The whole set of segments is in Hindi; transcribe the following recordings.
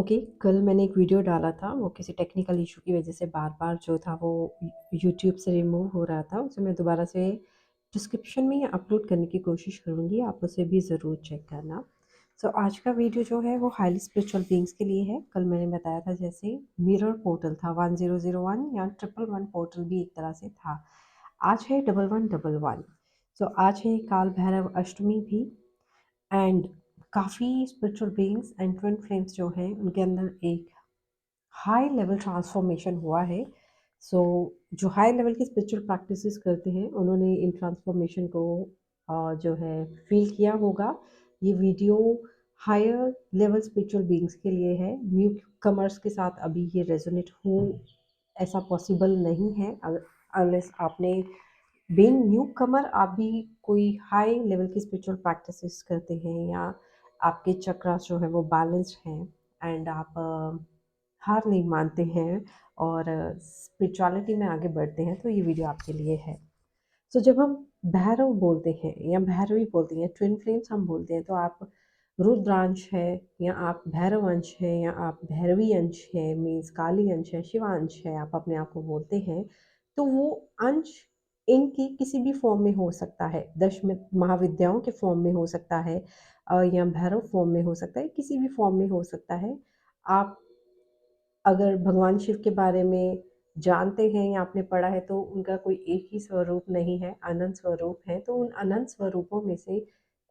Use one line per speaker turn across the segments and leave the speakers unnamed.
ओके, कल मैंने एक वीडियो डाला था, वो किसी टेक्निकल इशू की वजह से बार-बार जो था वो यूट्यूब से रिमूव हो रहा था। उसे मैं दोबारा से डिस्क्रिप्शन में अपलोड करने की कोशिश करूँगी, आप उसे भी ज़रूर चेक करना। आज का वीडियो जो है वो हाइली स्पिरिचुअल बीइंग्स के लिए है। कल मैंने बताया था जैसे मिरर पोर्टल था 1001 या 111 पोर्टल भी एक तरह से था। आज है 1111। आज है काल भैरव अष्टमी भी एंड काफ़ी spiritual beings and twin flames जो हैं उनके अंदर एक हाई लेवल ट्रांसफॉर्मेशन हुआ है। सो जो हाई लेवल की स्पिरिचुअल प्रैक्टिसेस करते हैं उन्होंने इन ट्रांसफॉर्मेशन को जो है फील किया होगा। ये video higher level spiritual beings के लिए है। न्यू कमर्स के साथ अभी ये रेजोनेट हो ऐसा पॉसिबल नहीं है अनलेस आपने बीइंग न्यू कमर आप भी कोई हाई लेवल की स्पिरिचुअल प्रैक्टिसेस करते हैं या आपके चक्रास जो है वो बैलेंस्ड हैं एंड आप हार नहीं मानते हैं और स्पिरिचुअलिटी में आगे बढ़ते हैं, तो ये वीडियो आपके लिए है। जब हम भैरव बोलते हैं या भैरवी बोलते हैं, ट्विन फ्लेम्स हम बोलते हैं, तो आप रुद्रांश है या आप भैरव अंश है या आप भैरवी अंश है, मीन्स काली अंश है, शिवांश है, आप अपने आप को बोलते हैं, तो वो अंश इनकी किसी भी फॉर्म में हो सकता है। महाविद्याओं के फॉर्म में हो सकता है या भैरव फॉर्म में हो सकता है, किसी भी फॉर्म में हो सकता है। आप अगर भगवान शिव के बारे में जानते हैं या आपने पढ़ा है तो उनका कोई एक ही स्वरूप नहीं है, अनंत स्वरूप है। तो उन अनंत स्वरूपों में से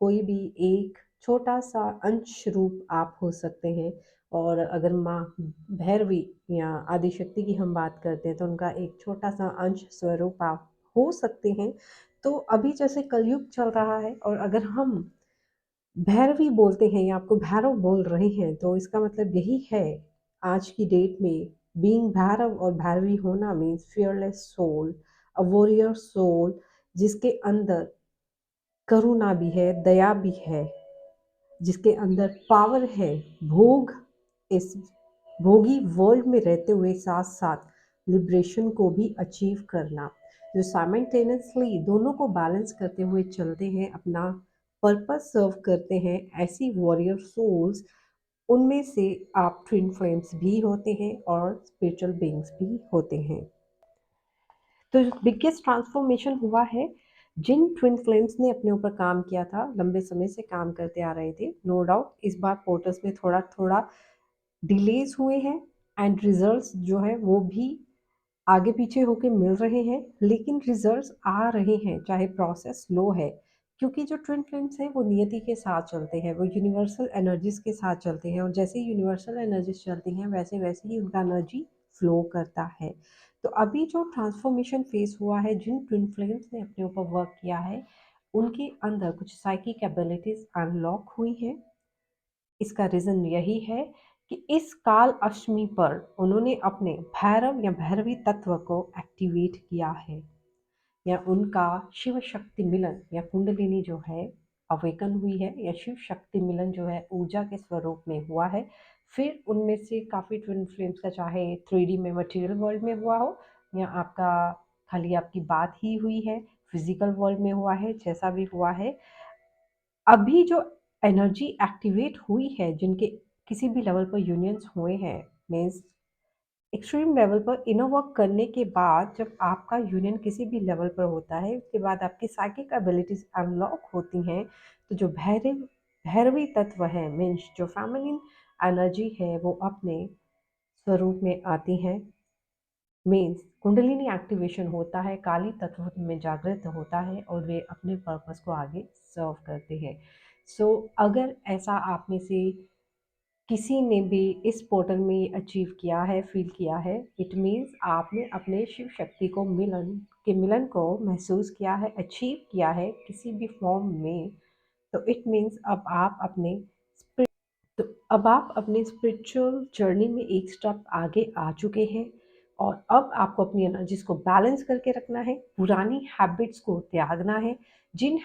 कोई भी एक छोटा-सा अंश रूप आप हो सकते हैं। और अगर माँ भैरवी या आदिशक्ति की हम बात करते हैं तो उनका एक छोटा-सा अंश स्वरूप आप हो सकते हैं। तो अभी जैसे कलयुग चल रहा है और अगर हम भैरवी बोलते हैं या आपको भैरव बोल रहे हैं तो इसका मतलब यही है आज की डेट में बीइंग भैरव और भैरवी होना means fearless soul, a warrior soul जिसके अंदर करुणा भी है, दया भी है, जिसके अंदर पावर है, भोग, इस भोगी वर्ल्ड में रहते हुए साथ-साथ लिबरेशन को भी अचीव करना, जो साइमल्टेनियसली दोनों को बैलेंस करते हुए चलते हैं, अपना पर्पस सर्व करते हैं, ऐसी वॉरियर सोल्स उनमें से आप ट्विन फ्लेम्स भी होते हैं और स्पिरिचुअल बीइंग्स भी होते हैं। तो बिगेस्ट ट्रांसफॉर्मेशन हुआ है जिन ट्विन फ्लेम्स ने अपने ऊपर काम किया था, लंबे समय से काम करते आ रहे थे। नो डाउट इस बार पोर्टल्स में थोड़ा-थोड़ा डिलेज़ हुए हैं एंड रिजल्ट्स जो है वो भी आगे-पीछे होके मिल रहे हैं, लेकिन रिजल्ट्स आ रहे हैं, चाहे प्रोसेस स्लो है। क्योंकि जो ट्विन फ्लेम्स हैं वो नियति के साथ चलते हैं, वो यूनिवर्सल एनर्जीज़ के साथ चलते हैं और जैसे ही यूनिवर्सल एनर्जीज़ चलती हैं वैसे-वैसे ही उनका एनर्जी फ्लो करता है। तो अभी जो ट्रांसफॉर्मेशन फेज़ हुआ है, जिन ट्विन फ्लेम्स ने अपने ऊपर वर्क किया है, उनके अंदर कुछ साइकिक एबिलिटीज़ अनलॉक हुई हैं। इसका रीज़न यही है कि इस काल अष्टमी पर उन्होंने अपने भैरव या भैरवी तत्व को एक्टिवेट किया है या उनका शिव शक्ति मिलन या कुंडलिनी जो है अवेकन हुई है या शिव शक्ति मिलन जो है ऊर्जा के स्वरूप में हुआ है। फिर उनमें से काफ़ी ट्विन फ्लेम्स का चाहे 3D में मटेरियल वर्ल्ड में हुआ हो या आपका खाली आपकी बात ही हुई है, फिजिकल वर्ल्ड में हुआ है, जैसा भी हुआ है, अभी जो एनर्जी एक्टिवेट हुई है, जिनके किसी भी लेवल पर यूनियंस हुए हैं, मीन्स एक्सट्रीम लेवल पर इनर वर्क करने के बाद जब आपका यूनियन किसी भी लेवल पर होता है, उसके बाद आपकी साइकिक एबिलिटीज़ अनलॉक होती हैं, तो जो भैरवी तत्व है, मीन्स जो फेमिनिन एनर्जी है, वो अपने स्वरूप में आती हैं। मीन्स कुंडलिनी एक्टिवेशन होता है, काली तत्व में जागृत होता है और वे अपने पर्पस को आगे सर्व करते हैं। अगर ऐसा आप में से किसी ने भी इस पोर्टल में अचीव किया है, फील किया है, इट मीन्स आपने अपने शिव शक्ति को मिलन को महसूस किया है, अचीव किया है किसी भी फॉर्म में, तो इट मीन्स अब आप अपने स्पिरिचुअल जर्नी में एक स्टेप आगे आ चुके हैं और अब आपको अपनी एनर्जीज को बैलेंस करके रखना है, पुरानी हैबिट्स को त्यागना है। जिन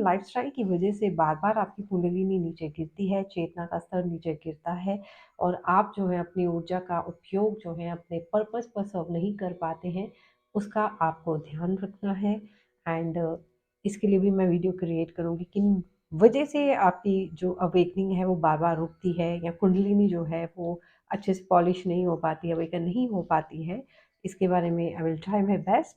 लाइफस्टाइल की वजह से बार-बार आपकी कुंडलिनी नीचे गिरती है, चेतना का स्तर नीचे गिरता है और आप जो है अपनी ऊर्जा का उपयोग जो है अपने पर्पस पर सर्व नहीं कर पाते हैं, उसका आपको ध्यान रखना है एंड इसके लिए भी मैं वीडियो क्रिएट करूँगी किन वजह से आपकी जो अवेकनिंग है वो बार-बार रुकती है, या कुंडलिनी जो है वो अच्छे से पॉलिश नहीं हो पाती, अवेकन नहीं हो पाती है। इसके बारे में I will try my best.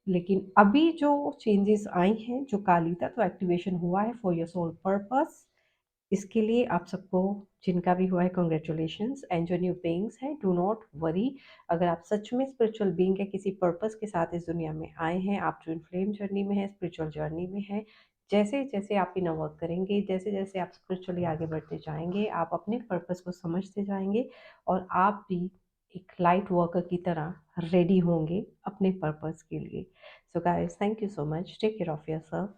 लेकिन अभी जो चेंजेस आई हैं, जो काली तत्व एक्टिवेशन हुआ है फॉर योर सोल पर्पस, इसके लिए आप सबको, जिनका भी हुआ है, कांग्रेचुलेशंस। एंड जो न्यू बीइंग्स हैं, डू नॉट वरी। अगर आप सच में स्पिरिचुअल बीइंग है, किसी पर्पस के साथ इस दुनिया में आए हैं, आप ट्विन फ्लेम जर्नी में हैं, स्पिरिचुअल जर्नी में हैं, जैसे जैसे आप इनर वर्क करेंगे, जैसे जैसे आप स्पिरिचुअली आगे बढ़ते जाएंगे, आप अपने पर्पस को समझते जाएंगे, और आप भी एक लाइट वर्कर की तरह रेडी होंगे अपने पर्पस के लिए। So guys, thank you so much, take care of your self.